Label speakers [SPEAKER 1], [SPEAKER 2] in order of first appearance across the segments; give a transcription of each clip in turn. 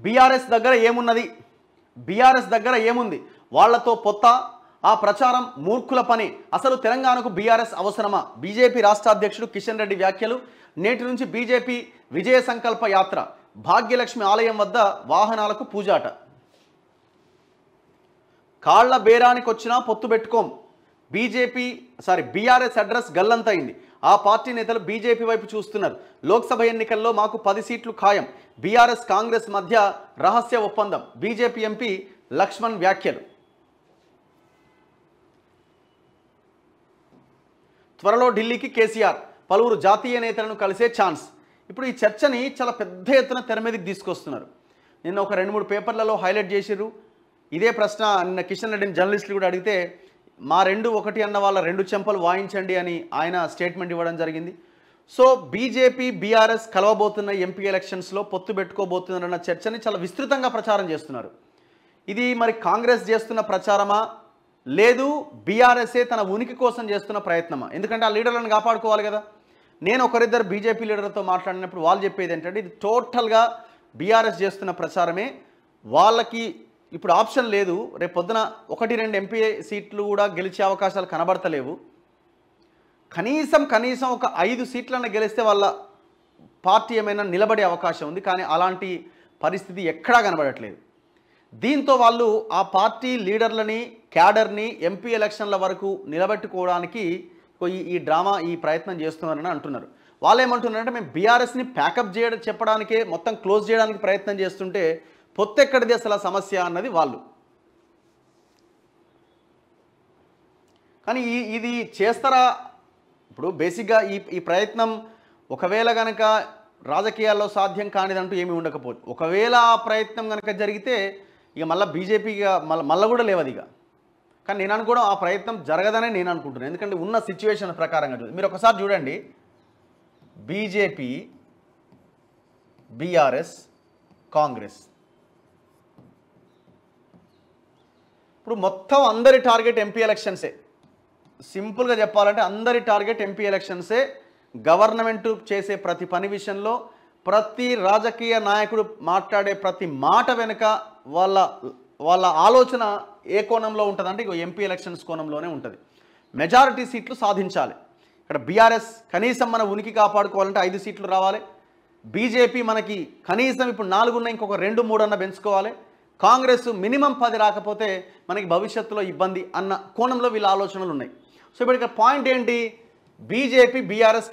[SPEAKER 1] BRS దగ్గర ఏమున్నది, BRS దగ్గర ఏముంది, వాళ్లతో పొత్త, ఆ ప్రచారం మూర్ఖుల పని, అసలు తెలంగాణకు బీఆర్ఎస్ అవసరమా? బీజేపీ రాష్ట్ర అధ్యక్షుడు కిషన్ రెడ్డి వ్యాఖ్యలు. నేటి నుంచి బీజేపీ విజయ సంకల్ప యాత్ర, భాగ్యలక్ష్మి ఆలయం వద్ద వాహనాలకు పూజాట. కాళ్ల బేరానికి వచ్చినా పొత్తు పెట్టుకోం, బీఆర్ఎస్ అడ్రస్ గల్లంతైంది. ఆ పార్టీ నేతలు బీజేపీ వైపు చూస్తున్నారు. లోక్సభ ఎన్నికల్లో మాకు 10 సీట్లు ఖాయం. బీఆర్ఎస్ కాంగ్రెస్ మధ్య రహస్య ఒప్పందం. బీజేపీ ఎంపీ లక్ష్మణ్ వ్యాఖ్యలు. త్వరలో ఢిల్లీకి కేసీఆర్, పలువురు జాతీయ నేతలను కలిసే ఛాన్స్. ఇప్పుడు ఈ చర్చని చాలా పెద్ద ఎత్తున తెర మీదకి తీసుకొస్తున్నారు. నిన్న ఒక 2-3 పేపర్లలో హైలైట్ చేసిర్రు. ఇదే ప్రశ్న నిన్న కిషన్ రెడ్డిని జర్నలిస్టులు కూడా అడిగితే, మా 2-1 అన్న వాళ్ళ 2 చెంపలు వాయించండి అని ఆయన స్టేట్మెంట్ ఇవ్వడం జరిగింది. సో బీజేపీ బీఆర్ఎస్ కలవబోతున్న ఎంపీ ఎలక్షన్స్లో పొత్తు పెట్టుకోబోతున్నారన్న చర్చని చాలా విస్తృతంగా ప్రచారం చేస్తున్నారు. ఇది మరి కాంగ్రెస్ చేస్తున్న ప్రచారమా, లేదు బీఆర్ఎస్ఏ తన ఉనికి కోసం చేస్తున్న ప్రయత్నమా? ఎందుకంటే ఆ లీడర్లను కాపాడుకోవాలి కదా. నేను ఒకరిద్దరు బీజేపీ లీడర్లతో మాట్లాడినప్పుడు వాళ్ళు చెప్పేది ఏంటంటే, ఇది టోటల్గా బీఆర్ఎస్ చేస్తున్న ప్రచారమే, వాళ్ళకి ఇప్పుడు ఆప్షన్ లేదు. రేపు పొద్దున 1-2 ఎంపీ సీట్లు కూడా గెలిచే అవకాశాలు కనబడతలేవు. కనీసం ఒక 5 సీట్లను గెలిస్తే వాళ్ళ పార్టీ ఏమైనా నిలబడే అవకాశం ఉంది. కానీ అలాంటి పరిస్థితి ఎక్కడా కనబడట్లేదు. దీంతో వాళ్ళు ఆ పార్టీ లీడర్లని, క్యాడర్ని ఎంపీ ఎలక్షన్ల వరకు నిలబెట్టుకోవడానికి ఈ డ్రామా, ఈ ప్రయత్నం చేస్తున్నారని అంటున్నారు. వాళ్ళు ఏమంటున్నారంటే, మేము బీఆర్ఎస్ని ప్యాకప్ చెప్పడానికే, మొత్తం క్లోజ్ చేయడానికి ప్రయత్నం చేస్తుంటే పొత్తు ఎక్కడిది అసలు సమస్య అన్నది వాళ్ళు. కానీ ఇది చేస్తారా? ఇప్పుడు బేసిక్గా ఈ ప్రయత్నం ఒకవేళ కనుక రాజకీయాల్లో సాధ్యం కానిదంటూ ఏమీ ఉండకపోవచ్చు. ఒకవేళ ఆ ప్రయత్నం కనుక జరిగితే ఇక మళ్ళీ బీజేపీగా మళ్ళీ కూడా లేవది ఇక. కానీ నేను అనుకోవడం ఆ ప్రయత్నం జరగదనే నేను అనుకుంటున్నాను. ఎందుకంటే ఉన్న సిచ్యువేషన్ ప్రకారంగా మీరు ఒకసారి చూడండి, బీజేపీ, బీఆర్ఎస్, కాంగ్రెస్, ఇప్పుడు మొత్తం అందరి టార్గెట్ ఎంపీ ఎలక్షన్సే. సింపుల్గా చెప్పాలంటే అందరి టార్గెట్ ఎంపీ ఎలక్షన్సే. గవర్నమెంట్ చేసే ప్రతి పని విషయంలో, ప్రతి రాజకీయ నాయకుడు మాట్లాడే ప్రతి మాట వెనుక వాళ్ళ ఆలోచన ఏ కోణంలో ఉంటుందంటే ఇక ఎంపీ ఎలక్షన్స్ కోణంలోనే ఉంటుంది. మెజారిటీ సీట్లు సాధించాలి. ఇక్కడ బీఆర్ఎస్ కనీసం మన ఉనికి కాపాడుకోవాలంటే 5 సీట్లు రావాలి. బీజేపీ మనకి కనీసం ఇప్పుడు 4 ఉన్నాయి, ఇంకొక 2-3 అన్న పెంచుకోవాలి. కాంగ్రెస్ మినిమం 10 రాకపోతే మనకి భవిష్యత్తులో ఇబ్బంది అన్న కోణంలో వీళ్ళ ఆలోచనలు ఉన్నాయి. సో ఇప్పుడు ఇక్కడ పాయింట్ ఏంటి, బీజేపీ బీఆర్ఎస్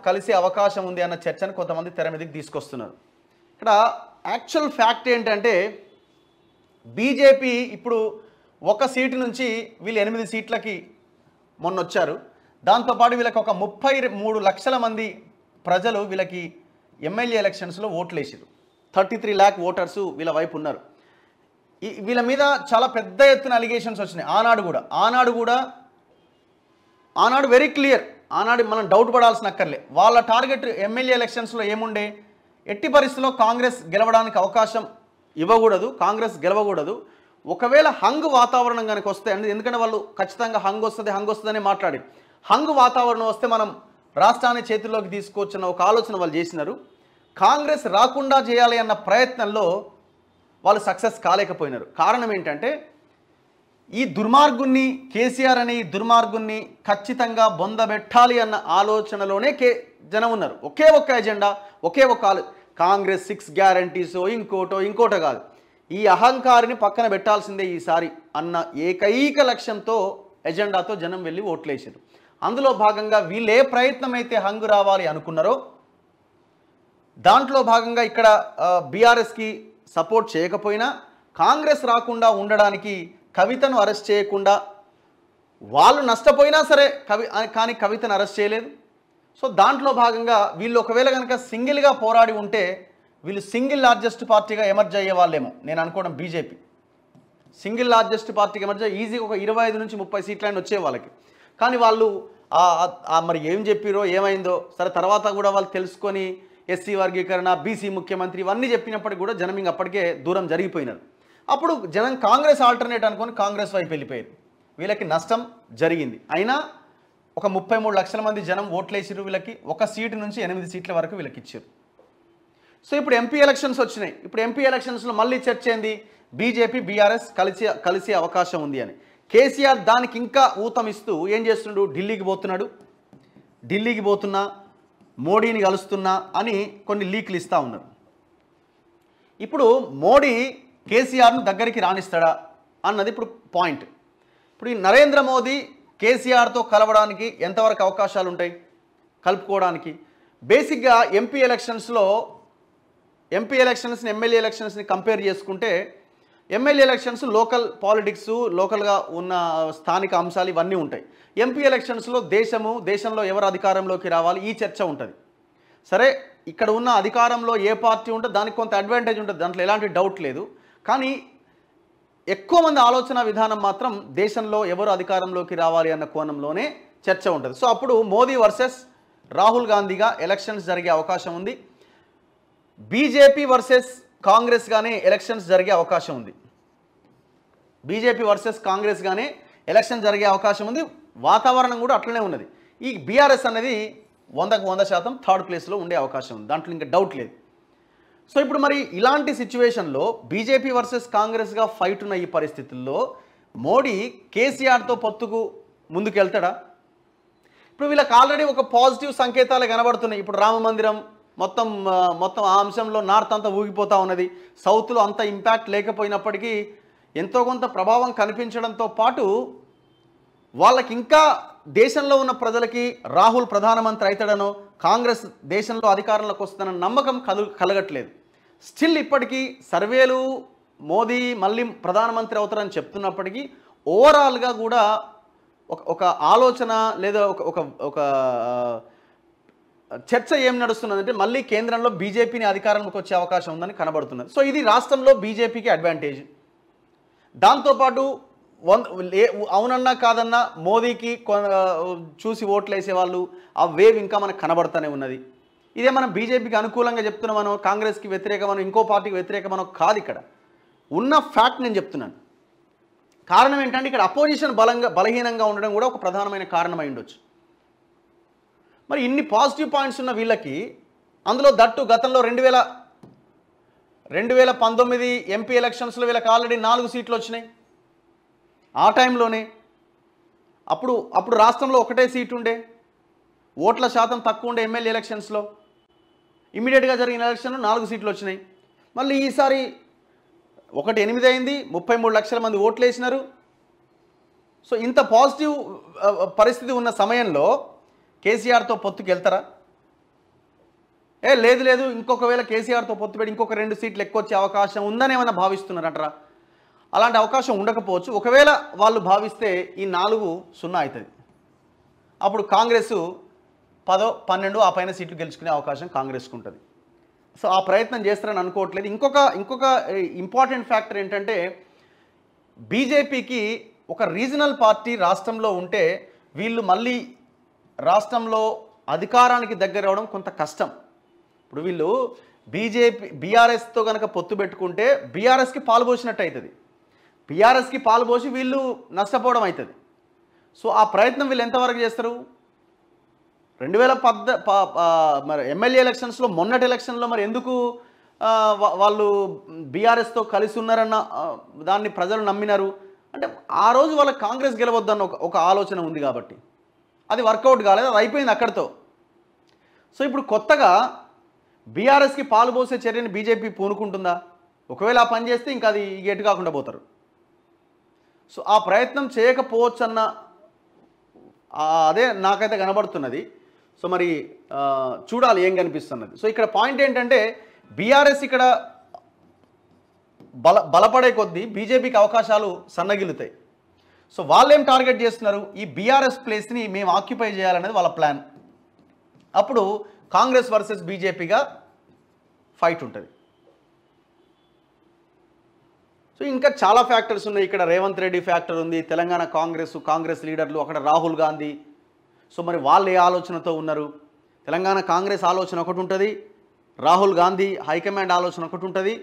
[SPEAKER 1] కలిసే అవకాశం ఉంది అన్న చర్చను కొంతమంది తెర మీదకి తీసుకొస్తున్నారు. ఇక్కడ యాక్చువల్ ఫ్యాక్ట్ ఏంటంటే, బీజేపీ ఇప్పుడు 1 సీటు నుంచి వీళ్ళు 8 సీట్లకి మొన్న వచ్చారు. దాంతోపాటు వీళ్ళకి ఒక 33 లక్షల మంది ప్రజలు వీళ్ళకి ఎమ్మెల్యే ఎలక్షన్స్లో ఓట్లు వేసారు. 33 lakh ఓటర్స్ వీళ్ళ వైపు ఉన్నారు. వీళ్ళ మీద చాలా పెద్ద ఎత్తున అలిగేషన్స్ వచ్చినాయి. ఆనాడు వెరీ క్లియర్, ఆనాడు మనం డౌట్ పడాల్సిన అక్కర్లే. వాళ్ళ టార్గెట్ ఎమ్మెల్యే ఎలక్షన్స్లో ఏముండే, ఎట్టి పరిస్థితుల్లో కాంగ్రెస్ గెలవడానికి అవకాశం ఇవ్వకూడదు, కాంగ్రెస్ గెలవకూడదు. ఒకవేళ హంగ్ వాతావరణం కనుక వస్తే, ఎందుకంటే వాళ్ళు ఖచ్చితంగా హంగ్ వస్తుందని మాట్లాడి, హంగ్ వాతావరణం వస్తే మనం రాష్ట్రాన్ని చేతుల్లోకి తీసుకోవచ్చన్న ఒక ఆలోచన వాళ్ళు చేసినారు. కాంగ్రెస్ రాకుండా చేయాలి అన్న ప్రయత్నంలో వాళ్ళు సక్సెస్ కాలేకపోయినారు. కారణం ఏంటంటే, ఈ దుర్మార్గుణ్ణి, కేసీఆర్ అనే ఈ దుర్మార్గుణ్ణి ఖచ్చితంగా బొందబెట్టాలి అన్న ఆలోచనలోనే జనం ఉన్నారు. ఒకే ఒక్క ఎజెండా, ఒకే ఒక్క కాంగ్రెస్ 6 గ్యారంటీసో ఇంకోటో కాదు, ఈ అహంకారిని పక్కన పెట్టాల్సిందే ఈసారి అన్న ఏకైక లక్ష్యంతో, ఎజెండాతో జనం వెళ్ళి ఓట్లేసారు. అందులో భాగంగా వీళ్ళు ఏ ప్రయత్నం అయితే హంగు రావాలి అనుకున్నారో దాంట్లో భాగంగా ఇక్కడ బీఆర్ఎస్కి సపోర్ట్ చేయకపోయినా, కాంగ్రెస్ రాకుండా ఉండడానికి కవితను అరెస్ట్ చేయకుండా, వాళ్ళు నష్టపోయినా సరే కానీ కవితను అరెస్ట్ చేయలేదు. సో దాంట్లో భాగంగా వీళ్ళు ఒకవేళ కనుక సింగిల్గా పోరాడి ఉంటే వీళ్ళు సింగిల్ లార్జెస్ట్ పార్టీగా ఎమర్జ్ అయ్యే వాళ్ళేమో నేను అనుకోవడం. బీజేపీ సింగిల్ లార్జెస్ట్ పార్టీగా ఎమర్జ్ అయ్యి ఈజీగా ఒక 25 నుంచి 30 సీట్లైనా వచ్చే వాళ్ళకి. కానీ వాళ్ళు మరి ఏం చెప్పిరో ఏమైందో సరే, తర్వాత కూడా వాళ్ళు తెలుసుకొని ఎస్సీ వర్గీకరణ, బీసీ ముఖ్యమంత్రి ఇవన్నీ చెప్పినప్పటికీ కూడా జనం ఇంక అప్పటికే దూరం జరిగిపోయినారు. అప్పుడు జనం కాంగ్రెస్ ఆల్టర్నేట్ అనుకొని కాంగ్రెస్ వైపు వెళ్ళిపోయారు. వీళ్ళకి నష్టం జరిగింది. అయినా ఒక 33 లక్షల మంది జనం ఓట్లేసిరు వీళ్ళకి. 1 సీటు నుంచి 8 సీట్ల వరకు వీళ్ళకి ఇచ్చారు. సో ఇప్పుడు ఎంపీ ఎలక్షన్స్ వచ్చినాయి. ఇప్పుడు ఎంపీ ఎలక్షన్స్లో మళ్ళీ చర్చ ఏంది, బీజేపీ బీఆర్ఎస్ కలిసే అవకాశం ఉంది అని. కేసీఆర్ దానికి ఇంకా ఊతం ఇస్తూ ఏం చేస్తున్నాడు, ఢిల్లీకి పోతున్నా, మోడీని కలుస్తున్నా అని కొన్ని లీక్లు ఇస్తూ ఉన్నారు. ఇప్పుడు మోడీ కేసీఆర్ను దగ్గరికి రాణిస్తాడా అన్నది ఇప్పుడు పాయింట్. ఇప్పుడు ఈ నరేంద్ర మోదీ కేసీఆర్తో కలవడానికి ఎంతవరకు అవకాశాలు ఉంటాయి, కలుపుకోవడానికి? బేసిక్గా ఎంపీ ఎలక్షన్స్ని ఎమ్మెల్యే ఎలక్షన్స్ని కంపేర్ చేసుకుంటే ఎమ్మెల్యే ఎలక్షన్స్ లోకల్ పాలిటిక్స్, లోకల్గా ఉన్న స్థానిక అంశాలు ఇవన్నీ ఉంటాయి. ఎంపీ ఎలక్షన్స్లో దేశంలో ఎవరు అధికారంలోకి రావాలి ఈ చర్చ ఉంటుంది. సరే, ఇక్కడ ఉన్న అధికారంలో ఏ పార్టీ ఉంటే దానికి కొంత అడ్వాంటేజ్ ఉంటుంది, దాంట్లో ఎలాంటి డౌట్ లేదు. కానీ ఎక్కువ మంది ఆలోచన విధానం మాత్రం దేశంలో ఎవరు అధికారంలోకి రావాలి అన్న కోణంలోనే చర్చ ఉంటుంది. సో అప్పుడు మోదీ వర్సెస్ రాహుల్ గాంధీగా ఎలక్షన్స్ జరిగే అవకాశం ఉంది. బీజేపీ వర్సెస్ కాంగ్రెస్ గానే ఎలక్షన్స్ జరిగే అవకాశం ఉంది. బీజేపీ వర్సెస్ కాంగ్రెస్ గానే ఎలక్షన్ జరిగే అవకాశం ఉంది. వాతావరణం కూడా అట్లనే ఉన్నది. ఈ బీఆర్ఎస్ అనేది 100% థర్డ్ ప్లేస్లో ఉండే అవకాశం ఉంది, దాంట్లో ఇంకా డౌట్ లేదు. సో ఇప్పుడు మరి ఇలాంటి సిచ్యువేషన్లో బీజేపీ వర్సెస్ కాంగ్రెస్గా ఫైట్ ఉన్న ఈ పరిస్థితుల్లో మోడీ కేసీఆర్తో పొత్తుకు ముందుకెళ్తాడా? ఇప్పుడు వీళ్ళకి ఆల్రెడీ ఒక పాజిటివ్ సంకేతాలు కనబడుతున్నాయి. ఇప్పుడు రామ మందిరం మొత్తం ఆ అంశంలో నార్త్ అంతా ఊగిపోతూ ఉన్నది. సౌత్లో అంత ఇంపాక్ట్ లేకపోయినప్పటికీ ఎంతో కొంత ప్రభావం కనిపించడంతో పాటు వాళ్ళకి ఇంకా దేశంలో ఉన్న ప్రజలకి రాహుల్ ప్రధానమంత్రి అవుతాడనో, కాంగ్రెస్ దేశంలో అధికారంలోకి వస్తుందన్న నమ్మకం కలగట్లేదు. స్టిల్ ఇప్పటికీ సర్వేలు మోదీ మళ్ళీ ప్రధానమంత్రి అవుతారని చెప్తున్నప్పటికీ ఓవరాల్గా కూడా ఒక ఆలోచన లేదా ఒక చర్చ ఏం నడుస్తున్నదంటే మళ్ళీ కేంద్రంలో బీజేపీని అధికారంలోకి వచ్చే అవకాశం ఉందని కనబడుతున్నది. సో ఇది రాష్ట్రంలో బీజేపీకి అడ్వాంటేజ్. దాంతోపాటు అవునన్నా కాదన్నా మోదీకి చూసి ఓట్లు వేసేవాళ్ళు ఆ వేవ్ ఇంకా మనకు కనబడుతూనే ఉన్నది. ఇదే మనం బీజేపీకి అనుకూలంగా చెప్తున్నామనో, కాంగ్రెస్కి వ్యతిరేకమనో, ఇంకో పార్టీకి వ్యతిరేకమనో కాదు. ఇక్కడ ఉన్న ఫ్యాక్ట్ నేను చెప్తున్నాను. కారణం ఏంటంటే ఇక్కడ అపోజిషన్ బలహీనంగా ఉండడం కూడా ఒక ప్రధానమైన కారణమై ఉండొచ్చు. మరి ఇన్ని పాజిటివ్ పాయింట్స్ ఉన్న వీళ్ళకి అందులో దట్టు గతంలో 2019 ఎంపీ ఎలక్షన్స్లో వీళ్ళకి ఆల్రెడీ 4 సీట్లు వచ్చినాయి. ఆ టైంలోనే అప్పుడు రాష్ట్రంలో ఒకటే సీటు ఉండే, ఓట్ల శాతం తక్కువ ఉండే ఎమ్మెల్యే ఎలక్షన్స్లో. ఇమీడియట్గా జరిగిన ఎలక్షన్లో 4 సీట్లు వచ్చినాయి. మళ్ళీ ఈసారి 8 అయింది, 33 లక్షల మంది ఓట్లు వేసినారు. సో ఇంత పాజిటివ్ పరిస్థితి ఉన్న సమయంలో కేసీఆర్తో పొత్తుకి వెళ్తారా? లేదు ఇంకొకవేళ కేసీఆర్తో పొత్తు పెట్టి ఇంకొక 2 సీట్లు ఎక్కువ వచ్చే అవకాశం ఉందని ఏమైనా భావిస్తున్నారంటారా? అలాంటి అవకాశం ఉండకపోవచ్చు. ఒకవేళ వాళ్ళు భావిస్తే ఈ 4-0 అవుతుంది. అప్పుడు కాంగ్రెస్ 10, 12 ఆ పైన సీట్లు గెలుచుకునే అవకాశం కాంగ్రెస్కి ఉంటుంది. సో ఆ ప్రయత్నం చేస్తారని అనుకోవట్లేదు. ఇంకొక ఇంపార్టెంట్ ఫ్యాక్టర్ ఏంటంటే బీజేపీకి ఒక రీజనల్ పార్టీ రాష్ట్రంలో ఉంటే వీళ్ళు మళ్ళీ రాష్ట్రంలో అధికారానికి దగ్గర అవడం కొంత కష్టం. ఇప్పుడు వీళ్ళు బీఆర్ఎస్తో కనుక పొత్తు పెట్టుకుంటే బీఆర్ఎస్కి పాల్పోసినట్టు అవుతుంది. బీఆర్ఎస్కి పాల్పోసి వీళ్ళు నష్టపోవడం అవుతుంది. సో ఆ ప్రయత్నం వీళ్ళు ఎంతవరకు చేస్తారు? 2010 మరి ఎమ్మెల్యే ఎలక్షన్స్లో మొన్నటి ఎలక్షన్లో మరి ఎందుకు వాళ్ళు బీఆర్ఎస్తో కలిసి ఉన్నారన్న దాన్ని ప్రజలు నమ్మినారు అంటే ఆ రోజు వాళ్ళకి కాంగ్రెస్ గెలవద్దన్న ఒక ఆలోచన ఉంది కాబట్టి అది వర్కౌట్ కాలేదు, అది అయిపోయింది అక్కడితో. సో ఇప్పుడు కొత్తగా బీఆర్ఎస్కి పాలు పోసే చర్యని బీజేపీ పూనుకుంటుందా? ఒకవేళ ఆ పని చేస్తే ఇంకా అది గెట్టు కాకుండా పోతారు. సో ఆ ప్రయత్నం చేయకపోవచ్చు అన్న అదే నాకైతే కనబడుతున్నది. సో మరి చూడాలి ఏం కనిపిస్తున్నది. సో ఇక్కడ పాయింట్ ఏంటంటే బీఆర్ఎస్ ఇక్కడ బలపడే కొద్దీ బీజేపీకి అవకాశాలు సన్నగిలుతాయి. సో వాళ్ళేం టార్గెట్ చేస్తున్నారు? ఈ బీఆర్ఎస్ ప్లేస్ని మేము ఆక్యుపై చేయాలనేది వాళ్ళ ప్లాన్. అప్పుడు కాంగ్రెస్ వర్సెస్ బీజేపీగా ఫైట్ ఉంటుంది. సో ఇంకా చాలా ఫ్యాక్టర్స్ ఉన్నాయి. ఇక్కడ రేవంత్ రెడ్డి ఫ్యాక్టర్ ఉంది, తెలంగాణ కాంగ్రెస్ లీడర్లు, అక్కడ రాహుల్ గాంధీ. సో మరి వాళ్ళు ఏ ఆలోచనతో ఉన్నారు? తెలంగాణ కాంగ్రెస్ ఆలోచన ఒకటి ఉంటుంది, రాహుల్ గాంధీ హైకమాండ్ ఆలోచన ఒకటి ఉంటుంది,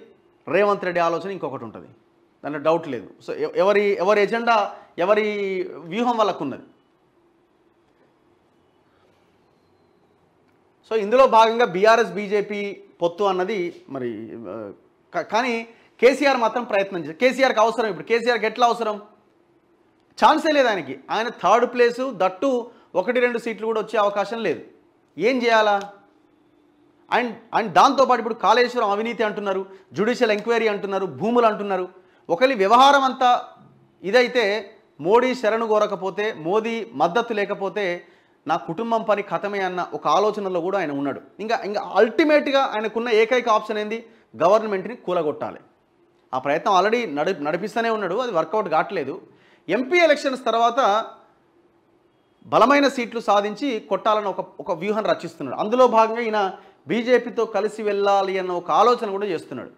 [SPEAKER 1] రేవంత్ రెడ్డి ఆలోచన ఇంకొకటి ఉంటుంది, దాంట్లో డౌట్ లేదు. సో ఎవరి ఎజెండా ఎవరి వ్యూహం వాళ్ళకు ఉన్నది. సో ఇందులో భాగంగా బీఆర్ఎస్ బీజేపీ పొత్తు అన్నది మరి కానీ కేసీఆర్ మాత్రం ప్రయత్నం చేశారు. కేసీఆర్కి అవసరం, ఇప్పుడు కేసీఆర్కి ఎట్లా అవసరం, ఛాన్సే లేదు ఆయనకి. ఆయన థర్డ్ ప్లేసు, దట్టు 1-2 సీట్లు కూడా వచ్చే అవకాశం లేదు. ఏం చేయాలా? అండ్ దాంతోపాటు ఇప్పుడు కాళేశ్వరం అవినీతి అంటున్నారు, జ్యుడిషియల్ ఎంక్వైరీ అంటున్నారు, భూములు అంటున్నారు. ఒకరి వ్యవహారం అంతా ఇదైతే మోడీ శరణు కోరకపోతే, మోదీ మద్దతు లేకపోతే నా కుటుంబం పని ఖతమే అన్న ఒక ఆలోచనలో కూడా ఆయన ఉన్నాడు. ఇంకా అల్టిమేట్గా ఆయనకున్న ఏకైక ఆప్షన్ ఏంది, గవర్నమెంట్ని కూలగొట్టాలి. ఆ ప్రయత్నం ఆల్రెడీ నడిపిస్తూనే ఉన్నాడు, అది వర్కౌట్ కావట్లేదు. ఎంపీ ఎలక్షన్స్ తర్వాత బలమైన సీట్లు సాధించి కొట్టాలని ఒక వ్యూహం రచిస్తున్నాడు. అందులో భాగంగా ఈయన బీజేపీతో కలిసి వెళ్ళాలి అన్న ఒక ఆలోచన కూడా చేస్తున్నాడు.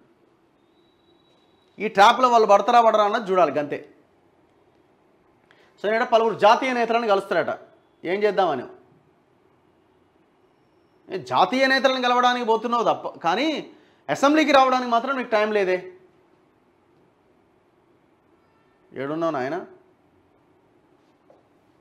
[SPEAKER 1] ఈ ట్రాప్లో వాళ్ళు పడతారా అన్నది చూడాలి గంతే. సో ఈయన పలువురు జాతీయ నేతలను కలుస్తారట. ఏం చేద్దామని, జాతీయ నేతలను కలవడానికి పోతున్నావు తప్ప, కానీ అసెంబ్లీకి రావడానికి మాత్రం నీకు టైం లేదే. ఏడున్నావు నాయన?